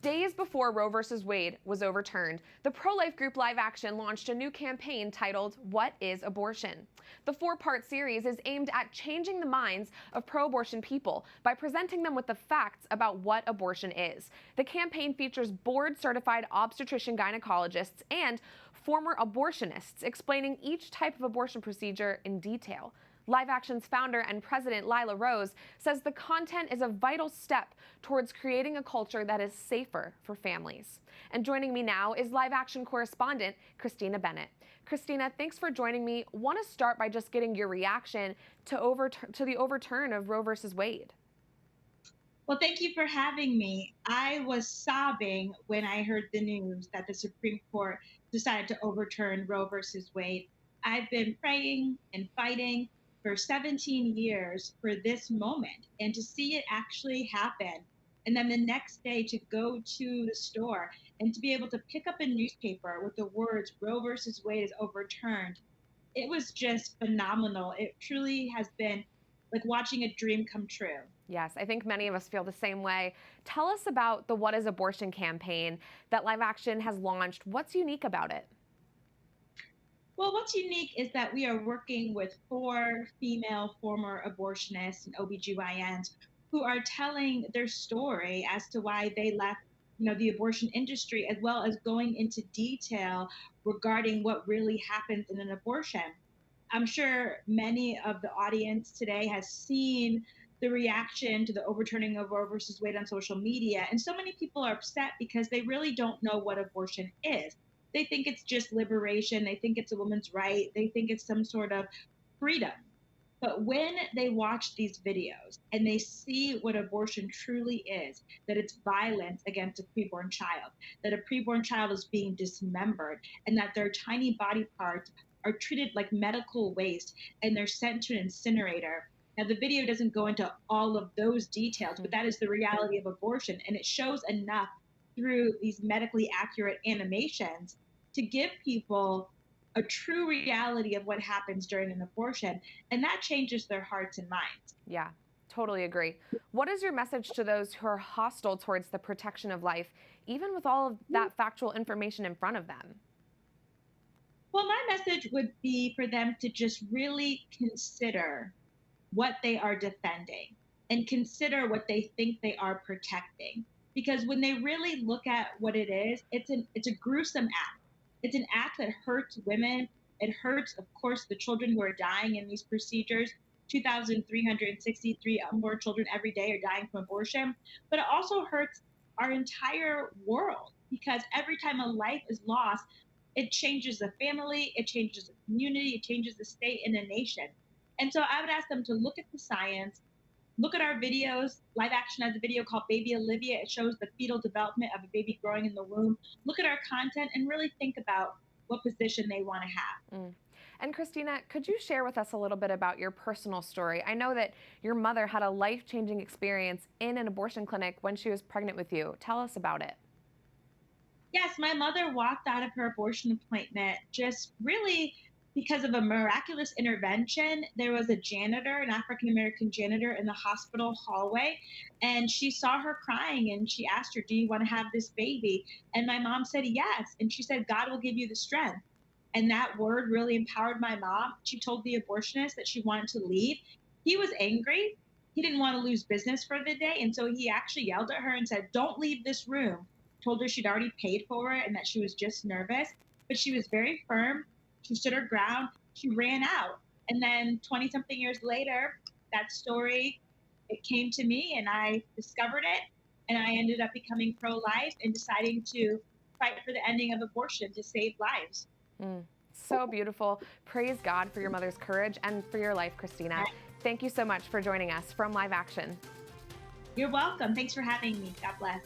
Days before Roe v. Wade was overturned, the pro-life group Live Action launched a new campaign titled, "What is Abortion?" The four-part series is aimed at changing the minds of pro-abortion people by presenting them with the facts about what abortion is. The campaign features board-certified obstetrician gynecologists and former abortionists explaining each type of abortion procedure in detail. Live Action's founder and president, Lila Rose, says the content is a vital step towards creating a culture that is safer for families. And joining me now is Live Action correspondent, Christina Bennett. Christina, thanks for joining me. Want to start by just getting your reaction to the overturn of Roe versus Wade. Well, thank you for having me. I was sobbing when I heard the news that the Supreme Court decided to overturn Roe versus Wade. I've been praying and fighting for 17 years for this moment, and to see it actually happen, and then the next day to go to the store and to be able to pick up a newspaper with the words "Roe versus Wade is overturned," it was just phenomenal. It truly has been like watching a dream come true. Yes, I think many of us feel the same way. Tell us about the What is Abortion campaign that Live Action has launched. What's unique about it? Well, what's unique is that we are working with 4 female former abortionists and OB-GYNs who are telling their story as to why they left, the abortion industry, as well as going into detail regarding what really happens in an abortion. I'm sure many of the audience today has seen the reaction to the overturning of Roe versus Wade on social media, and so many people are upset because they really don't know what abortion is. They think it's just liberation. They think it's a woman's right. They think it's some sort of freedom. But when they watch these videos and they see what abortion truly is, that it's violence against a preborn child, that a preborn child is being dismembered, and that their tiny body parts are treated like medical waste and they're sent to an incinerator. Now, the video doesn't go into all of those details, but that is the reality of abortion. And it shows enough through these medically accurate animations to give people a true reality of what happens during an abortion, and that changes their hearts and minds. Yeah, totally agree. What is your message to those who are hostile towards the protection of life, even with all of that factual information in front of them? Well, my message would be for them to just really consider what they are defending and consider what they think they are protecting. Because when they really look at what it is, it's a gruesome act. It's an act that hurts women. It hurts, of course, the children who are dying in these procedures. 2,363 unborn children every day are dying from abortion. But it also hurts our entire world, because every time a life is lost, it changes the family, it changes the community, it changes the state and the nation. And so I would ask them to look at the science, look at our videos. Live Action has a video called Baby Olivia. It shows the fetal development of a baby growing in the womb. Look at our content and really think about what position they want to have. And Christina, could you share with us a little bit about your personal story? I know that your mother had a life-changing experience in an abortion clinic when she was pregnant with you. Tell us about it. Yes, my mother walked out of her abortion appointment just really because of a miraculous intervention. There was a janitor, an African-American janitor in the hospital hallway, and she saw her crying and she asked her, "Do you want to have this baby?" And my mom said, "Yes." And she said, "God will give you the strength." And that word really empowered my mom. She told the abortionist that she wanted to leave. He was angry. He didn't want to lose business for the day. And so he actually yelled at her and said, "Don't leave this room." Told her she'd already paid for it and that she was just nervous. But she was very firm. She stood her ground. She ran out. And then 20-something years later, that story, it came to me and I discovered it. And I ended up becoming pro-life and deciding to fight for the ending of abortion to save lives. So beautiful. Praise God for your mother's courage and for your life, Christina. Thank you so much for joining us from Live Action. You're welcome. Thanks for having me. God bless.